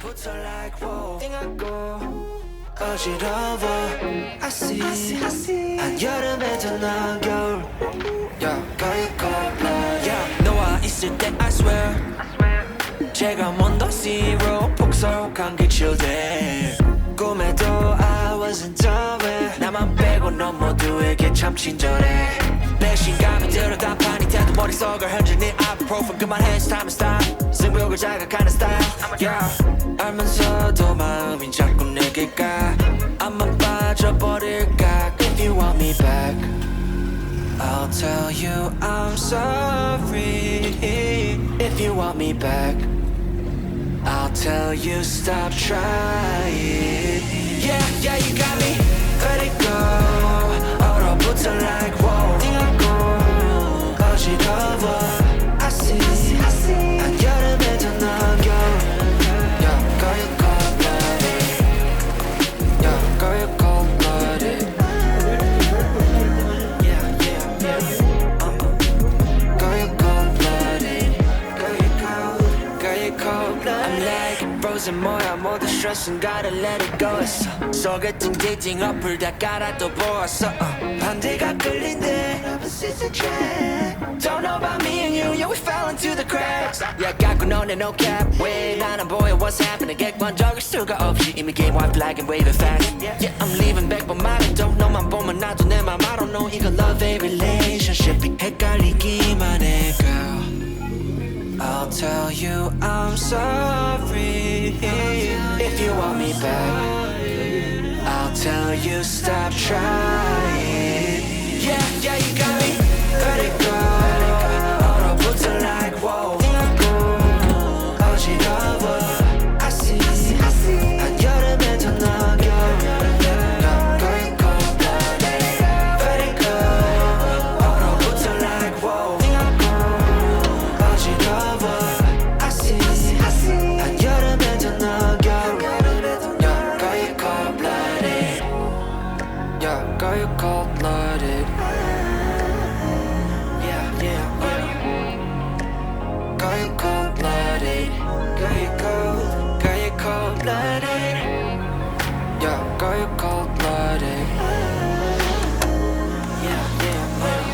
얼어붙어 like wow 띵하고 어지러워 I see 한여름에도 난 겨울 yeah, 너와 있을 때 I swear 제가 먼저 zero 폭설한 기출들 꿈에도 I wasn't aware 나만 빼고 넌 모두에게 참 친절해 내 신감이 들어 단판이 태도 머릿속을 흔드는 ibuprofen 그만해 it's time to stop 승부욕을 자극하는 style yeah. 알면서도 마음이 자꾸 내게 가 안만 빠져버릴까 If you want me back I'll tell you I'm sorry If you want me back I'll tell you stop trying Yeah, yeah, you got me Let it go 얼어붙어 like wow 띵하고 어지러워 I see 한여름에도 넌 겨울 Yeah, girl, you cold-blooded Yeah, girl, you cold-blooded Yeah, yeah, yeah Girl, you cold-blooded Girl, you cold, girl, you cold-blooded I'm like frozen 뭐야 모두 stress은 gotta let it go 했어 소개팅 데이팅 어플 다 깔아 또 보았어 반대가 끌린대 opposite attract Don't know about me and you yeah we fell into the cracks Yeah 갖고 너네 no cap 왜 나는 보여 what's happening 객관적일 수가 없이 이미 game white flag and waving fast Yeah I'm leaving back but 말해도 너만 보면 나도 내 맘 I don't know 이거 love a relationship이 헷갈리기만 해 girl I'll tell you I'm sorry if you want me back I'll tell you stop trying Yeah, yeah, you got me Let it go 얼어붙어 like wow 띵하고 어지러워 I see 한여름에도 넌 겨울 Girl, you cold-blooded Let it go 얼어붙어 like wow 띵하고 어지러워 I see 한여름에도 넌 겨울 Yeah, girl, you cold-blooded Yeah, girl, you cold-blooded Yeah, yeah, yeah Girl, you cold-blooded Girl, you cold-blooded Yeah, girl, you cold-blooded Yeah, yeah, yeah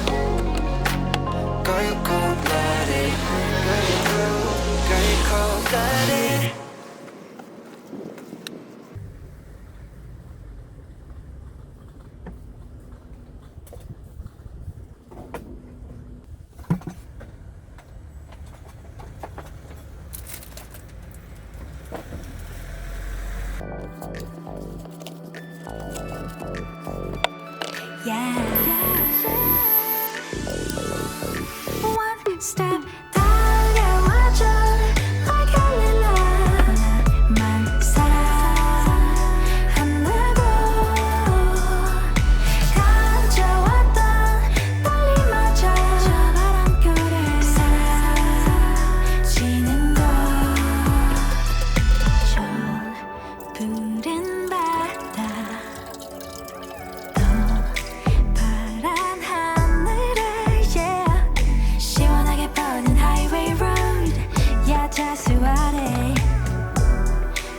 Girl, you cold-blooded Girl, you cold-blooded Yeah. One step 달려와줘 like a 만 사랑한다고 가져왔던 떨림마저 저 바람결에 사라지는 것 저 푸른 바다 파란 하늘에 yeah. 시원하게 뻗는 highway road 야자수 아래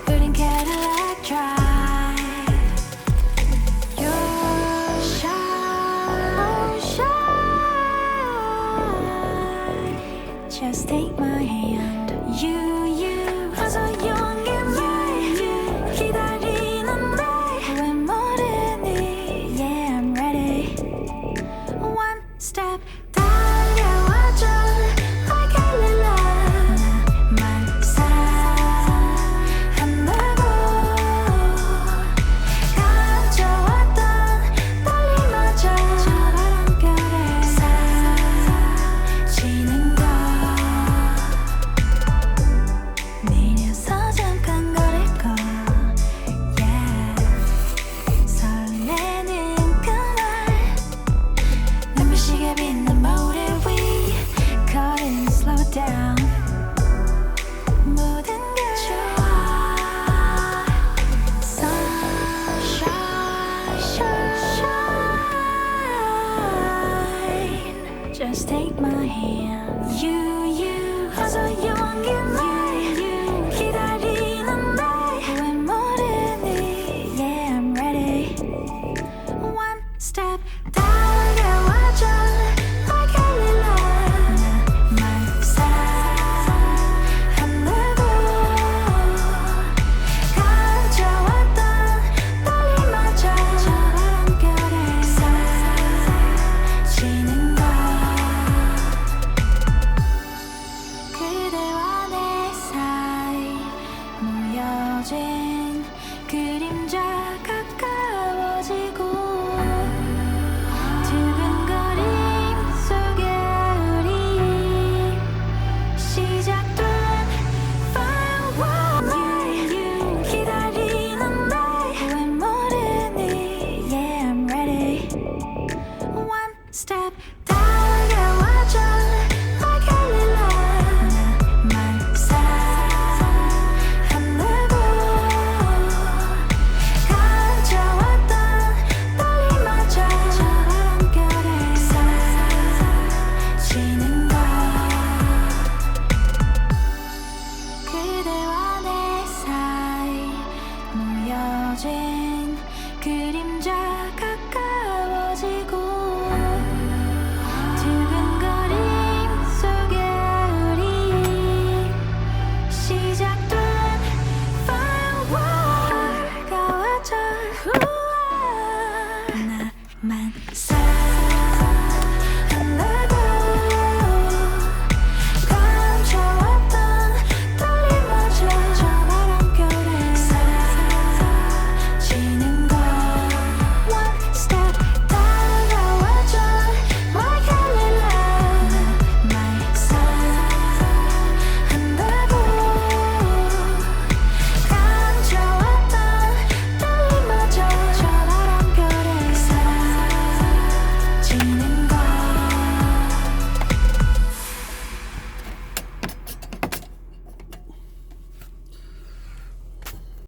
우린 Cadillac drive You're shy Just take my hand You